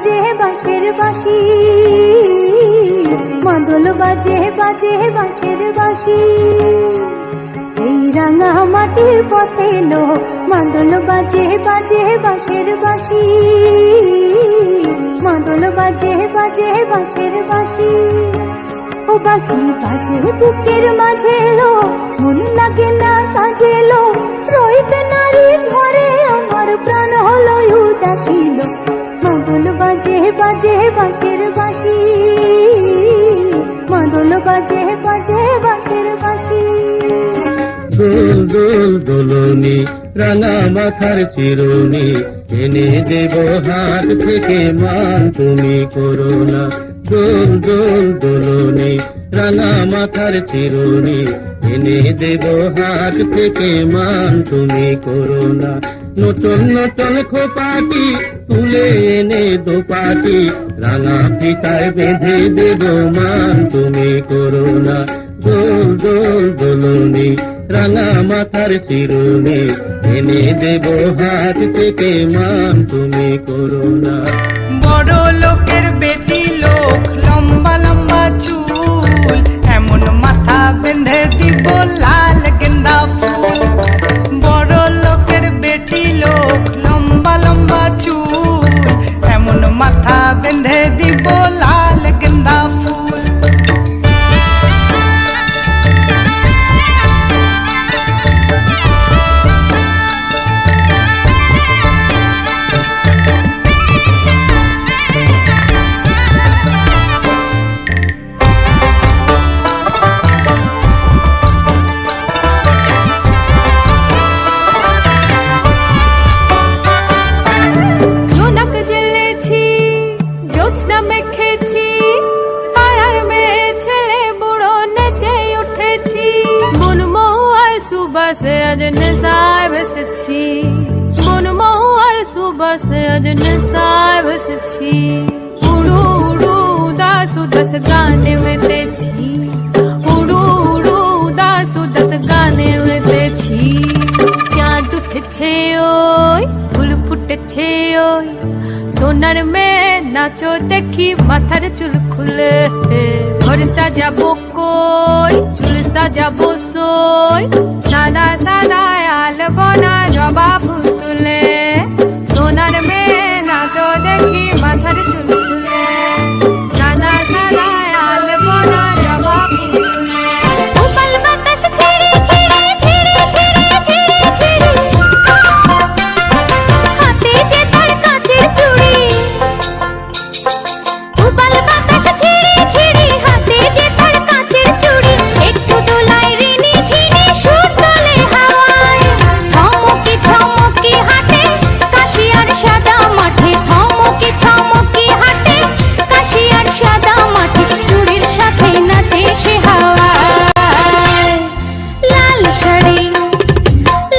বাজে বাঁশের বাঁশি, মাদল বাজে বাজে বাঁশের বাঁশি। এই রাঙা মাটির পথে এলো মাদল বাজে বাজে বাঁশের বাঁশি, মাদল বাজে বাজে বাঁশের বাঁশি। ও বাঁশি বাজে বুকের মাঝে এলো, মন লাগে না কাজে এলো, রইতে নারী ঘরে আমার প্রাণ হলো উদাসীন। মাদল বাজে বাজে বাঁশের বাঁশি, মাদল বাজে বাজে বাঁশের বাঁশি। দোল দোল দোলনি রাঙা মাথার চিরুনি, এনে দেব হাত থেকে মান তুমি করো না। দোল দোল দোলনি রাঙা মাথার চিরুনি, এনে দেব হাত থেকে মান তুমি করো না। নতুন নতুন খোপাটি তুলে এনে দোপাটি, রাঙা ফিতায় বেঁধে দেব মান তুমি করো না। দোল দোল দোলনি রাঙা মাথার চিরুনি, এনে দেব হাত থেকে মান তুমি করো না। বড় লোকের বেটি লোক, লম্বা লম্বা চুল, এমন মাথা বেঁধে দিব লাল গেন্দা ফুল। বড় লোকের বেটি লোক, লম্বা লম্বা চুল, এমন মাথা বেঁধে দিব লাল গেন্দা ফুল। से आज नसाय बसছি, মন মহুয়ার সুবাসে আজ নসায় বসছি। উড়ু উড়ু উদাস উদাস গানে মেতেছি, উড়ু উড়ু উদাস উদাস গানে মেতেছি। চাঁদ উঠেছে ওই, ফুল ফুটেছে ওই, সোনার মেয়ে নাচো দেখি মাথার চুল খুলে। ঘর সাজাবো কই, চুল সাজাবো সই, সাদা সাদা আলপনা জবা ফুলে। সোনার মেয়ে নাচো দেখি মাথার চুল খুলে, সাদা সাদা আলপনা জবা ফুলে। উপাল বাতাস ছেড়ে ছেড়ে ছেড়ে ছেড়ে ছেড়ে ছেড়ে, হাতে যে তার কাচের চুড়ি। উপাল বাতাস ছেড়ে ছেড়ে হাতে যে তার কাচের চুড়ি, একটু দোলায় রিনি ঝিনি সুর তোলে হাওয়ায়। থমকি ছমকি হাঁটে কাশিয়ার সাদা মাঠে, থমকি ছমকি হাঁটে কাশিয়ার সাদা মাঠে, চুড়ির সাথে নাচে সে হাওয়ায়।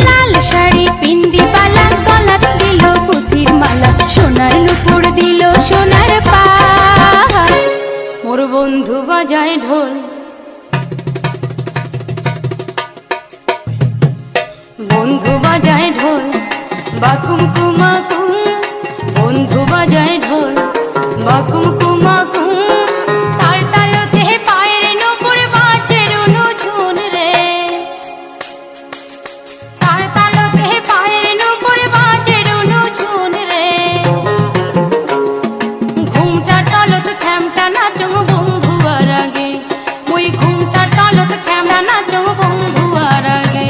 লাল শাড়ি পিন্দিবালা, গলাত দিল পুঁথির মালা, সোনার নুপুর দিল সোনার পাহাড়। মোর বন্ধু বাজায় ঢোল, বন্ধু বাজায় ঢোল, বাকুম কুমাকুম, বন্ধু বাজায় ঢোল, বাকুম কুমাকুম। তার তালতে পায়ের নুপুর বাজে রুনু ঝুন রে, তার তালতে পায়ের নুপুর বাজে রুনু ঝুন রে। ঘুমটা তলত খ্যামটা নাচং বন্ধুয়ার আগে, ওই ঘুমটা তলত খ্যামটা নাচং বন্ধুয়ার আগে।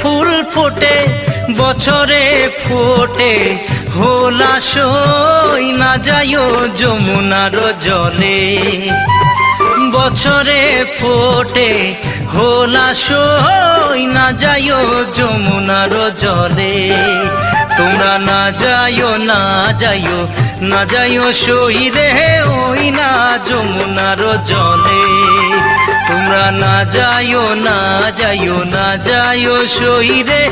ফুল ফোটে বছরে ফোটে, হোলা সই না যায়ও যমুনার জলে। বছরে ফোটে হোলা সই না যায়ও যমুনার জলে। তোমরা না যাইও না যাইও না যাইও সই রে ওই না যমুনার জলে। তোমরা না যাইও না যাইও না যাইও সইরে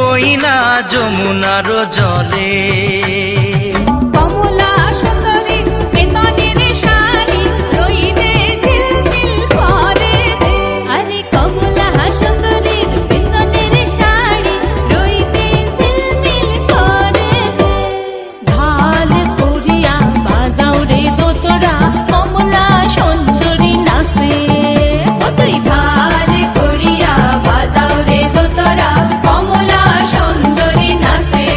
ওই না যমুনার জলে। কমলা সুন্দরী বেতনের শাড়ি রইদে ঝিলমিল করে দে। আরে কমলা সুন্দরীর বেতনের শাড়ি রইদে ঝিলমিল করে দে। ঢাল করিয়া বাজাও রে দোতরা কমলা সুন্দরী নাচে। ও তুই ঢাল করিয়া বাজাও রে দোতরা কমলা সুন্দরী নাচে।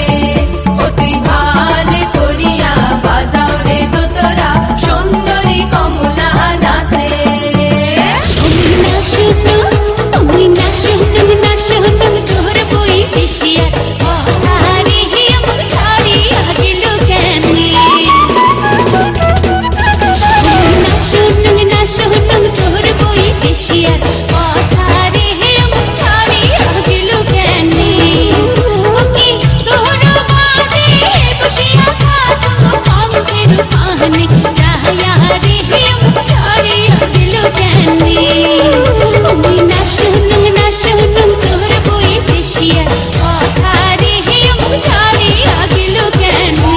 ও তুই ঢাল করিয়া বাজাও রে দোতরা সুন্দরী কমলা নাচে। তুমি নাচো তোর বই দেশিয়া আরে আমাকে ছাড়িয়া গেল কেনে। তোর বই দেশিয়া আরে আমাকে ছাড়িয়া গেল কেনে। ওকে তোর বাদে বসিয়া থাকবো পাম্পের পানে যাইয়া রে আমাকে ছাড়িয়া গেল কেনে। ওই নাচো তোর বই দেশিয়া আরে আমাকে ছাড়িয়া গেল কেনে।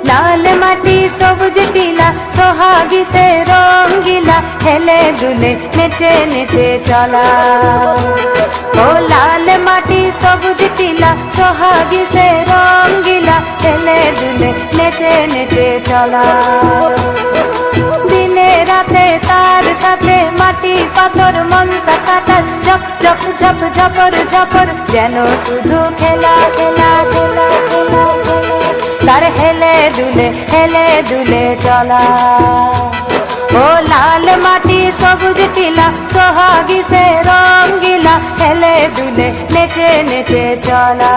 লাল মাটি সবুজ টিলা সোহাগী সে রঙ্গিলা হেলে দুলে নেচে নেচে চলা। ও লাল মাটি সবুজ টিলা সোহাগী সে রঙ্গিলা হেলে দুলে নেচে নেচে চলা। দিনে রাতে তার সাথে মাটি পাথর মনসা কাটার ঝপ ঝপ ঝপ ঝপর ঝপর যেন শুধু খেলা খেলা খেলা খেলা খেলা। তার হেলে দুলে চলা। ও লাল মাটি সবুজ টিলা সোহাগী সে রঙ্গিলা হেলে দুলে নেচে নেচে চলা।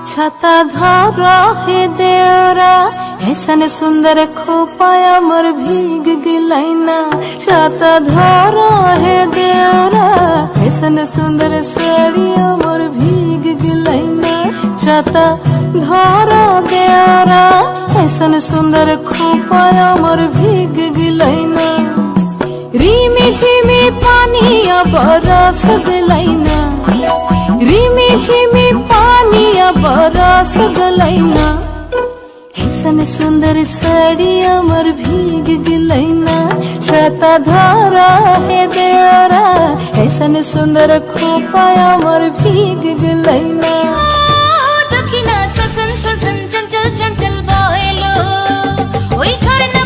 ছাতা ধর হে দেওরা ऐसन सुंदर खोपाय अमर भीग गिलाइना। छाता धर हे देवरा ऐसन सुंदर साड़ी अमर भीग गिलाइना। छाता धर देवरा ऐसन सुंदर खोपाय अमर भीग गिलाइना। रिमी झिमी पानी अब रस गलाइना। रिमी झिमी पानी अब रस गलाइना। ऐसन सुंदर साड़ी अमर भीग गिलाइना। छाता धरा हे देवरा ऐसन सुंदर खोपा अमर भीग गिलाइना। दक्षिणा ससन ससन चंचल चंचल बहेलो ओई झरना